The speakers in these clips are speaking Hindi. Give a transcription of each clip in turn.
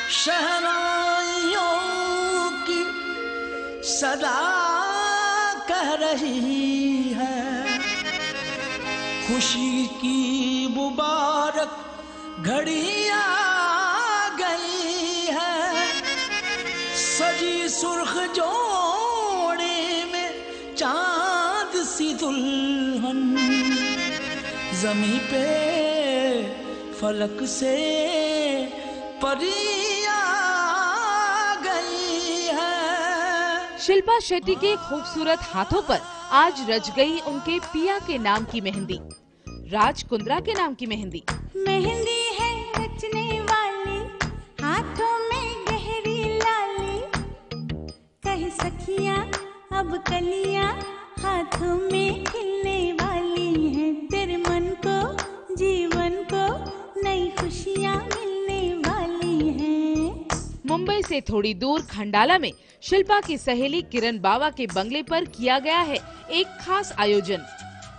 शहनाइयों की सदा कह रही है, खुशी की मुबारक घड़ी आ गई है। सजी सुर्ख जोड़े में चांद सी दुल्हन, जमी पे फलक से परी आ गई है। शिल्पा शेट्टी के खूबसूरत हाथों पर आज रच गई उनके पिया के नाम की मेहंदी, राज कुंद्रा के नाम की मेहंदी। मेहंदी है रचने वाली, हाथों में गहरी लाली, कहीं सखियां अब कलियां हाथों में खिलने वाली हैं। तेरे मन को जीवन को नई खुशियां मिलने वाली हैं। मुंबई से थोड़ी दूर खंडाला में शिल्पा की सहेली किरण बावा के बंगले पर किया गया है एक खास आयोजन,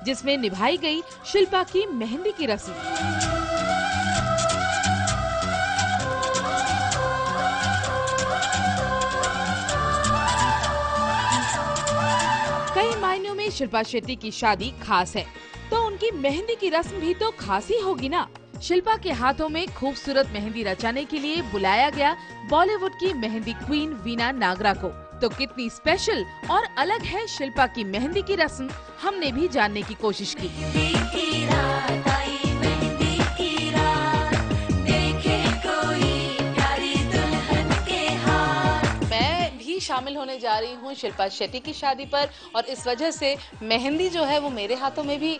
जिसमें निभाई गई शिल्पा की मेहंदी की रस्म। कई मायनों में शिल्पा शेट्टी की शादी खास है, तो उनकी मेहंदी की रस्म भी तो खास ही होगी ना। शिल्पा के हाथों में खूबसूरत मेहंदी रचाने के लिए बुलाया गया बॉलीवुड की मेहंदी क्वीन वीना नागरा को। तो कितनी स्पेशल और अलग है शिल्पा की मेहंदी की रस्म, हमने भी जानने की कोशिश की। मैं भी शामिल होने जा रही हूँ शिल्पा शेट्टी की शादी पर, और इस वजह से मेहंदी जो है वो मेरे हाथों में भी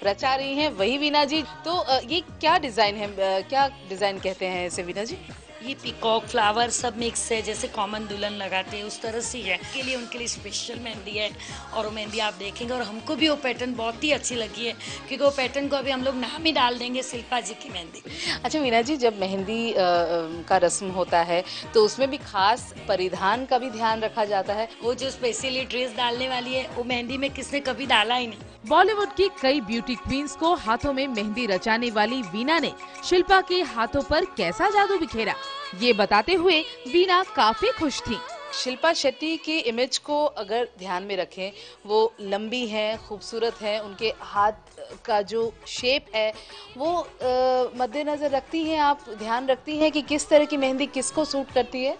रचा रही हैं वही वीना जी। तो ये क्या डिजाइन है, क्या डिजाइन कहते हैं इसे वीना जी? ये पीकॉक फ्लावर सब मिक्स है, जैसे कॉमन दुल्हन लगाते हैं उस तरह से है। उनके लिए स्पेशल मेहंदी है, और वो मेहंदी आप देखेंगे, और हमको भी वो पैटर्न बहुत ही अच्छी लगी है, क्योंकि वो पैटर्न को अभी हम लोग नाम ही डाल देंगे शिल्पा जी की मेहंदी। अच्छा वीना जी, जब मेहंदी का रस्म होता है तो उसमें भी खास परिधान का भी ध्यान रखा जाता है। वो जो स्पेशली ड्रेस डालने वाली है वो मेहंदी में किसने कभी डाला ही नहीं। बॉलीवुड की कई ब्यूटी क्वींस को हाथों में मेहंदी रचाने वाली वीना ने शिल्पा के हाथों पर कैसा जादू बिखेरा, ये बताते हुए वीना काफी खुश थी। शिल्पा शेट्टी की इमेज को अगर ध्यान में रखें, वो लंबी हैं, खूबसूरत हैं, उनके हाथ का जो शेप है वो मद्देनजर रखती हैं, आप ध्यान रखती हैं कि किस तरह की मेहंदी किसको सूट करती है?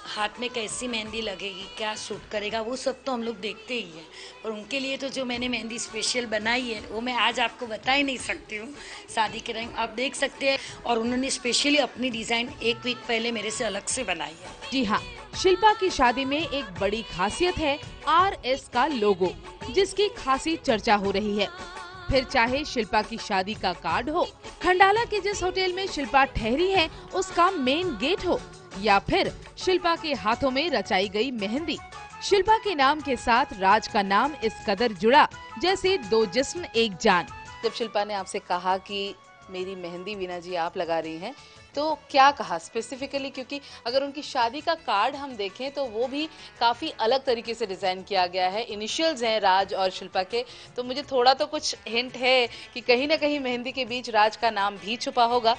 हाथ में कैसी मेहंदी लगेगी, क्या सूट करेगा, वो सब तो हम लोग देखते ही हैं। और उनके लिए तो जो मैंने मेहंदी स्पेशल बनाई है वो मैं आज आपको बता ही नहीं सकती हूँ। शादी के रंग आप देख सकते हैं, और उन्होंने स्पेशली अपनी डिज़ाइन एक वीक पहले मेरे से अलग से बनाई है। जी हाँ, शिल्पा की शादी में एक बड़ी खासियत है RS का लोगो, जिसकी खासी चर्चा हो रही है। फिर चाहे शिल्पा की शादी का कार्ड हो, खंडाला के जिस होटल में शिल्पा ठहरी है उसका मेन गेट हो, या फिर शिल्पा के हाथों में रचाई गई मेहंदी। शिल्पा के नाम के साथ राज का नाम इस कदर जुड़ा जैसे दो जिस्म एक जान। जब शिल्पा ने आपसे कहा कि मेरी मेहंदी वीना जी आप लगा रही हैं, तो क्या कहा स्पेसिफिकली? क्योंकि अगर उनकी शादी का कार्ड हम देखें तो वो भी काफ़ी अलग तरीके से डिज़ाइन किया गया है। इनिशियल्स हैं राज और शिल्पा के, तो मुझे थोड़ा तो कुछ हिंट है कि कहीं ना कहीं मेहंदी के बीच राज का नाम भी छुपा होगा।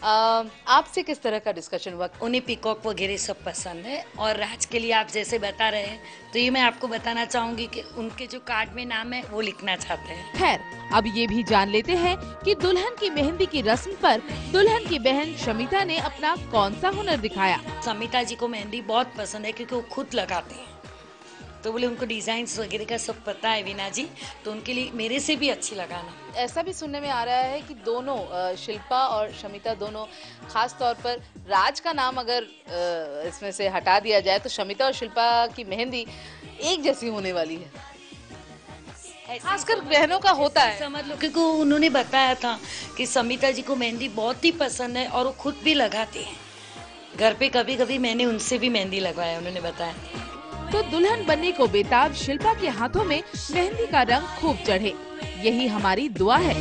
आपसे किस तरह का डिस्कशन हुआ? उन्हें पीकॉक वगैरह सब पसंद है, और राज के लिए आप जैसे बता रहे हैं तो ये मैं आपको बताना चाहूँगी कि उनके जो कार्ड में नाम है वो लिखना चाहते हैं। खैर, अब ये भी जान लेते हैं कि दुल्हन की मेहंदी की रस्म पर दुल्हन की बहन शमिता ने अपना कौन सा हुनर दिखाया। शमिता जी को मेहंदी बहुत पसंद है, क्योंकि वो खुद लगाते हैं, तो बोले उनको डिजाइन वगैरह का सब पता है वीना जी, तो उनके लिए मेरे से भी अच्छी लगाना। ऐसा भी सुनने में आ रहा है कि दोनों शिल्पा और शमिता दोनों, खास तौर पर राज का नाम अगर इसमें से हटा दिया जाए तो शमिता और शिल्पा की मेहंदी एक जैसी होने वाली है। खासकर बहनों का होता है, समझ लो, क्योंकि उन्होंने बताया था कि शमिता जी को मेहंदी बहुत ही पसंद है और वो खुद भी लगाते हैं घर पे। कभी कभी मैंने उनसे भी मेहंदी लगवाया, उन्होंने बताया। तो दुल्हन बनने को बेताब शिल्पा के हाथों में मेहंदी का रंग खूब चढ़े, यही हमारी दुआ है।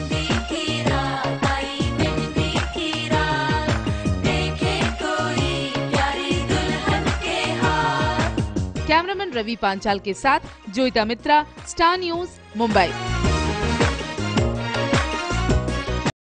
कैमरामैन रवि पांचाल के साथ जोइता मित्रा, स्टार न्यूज़, मुंबई।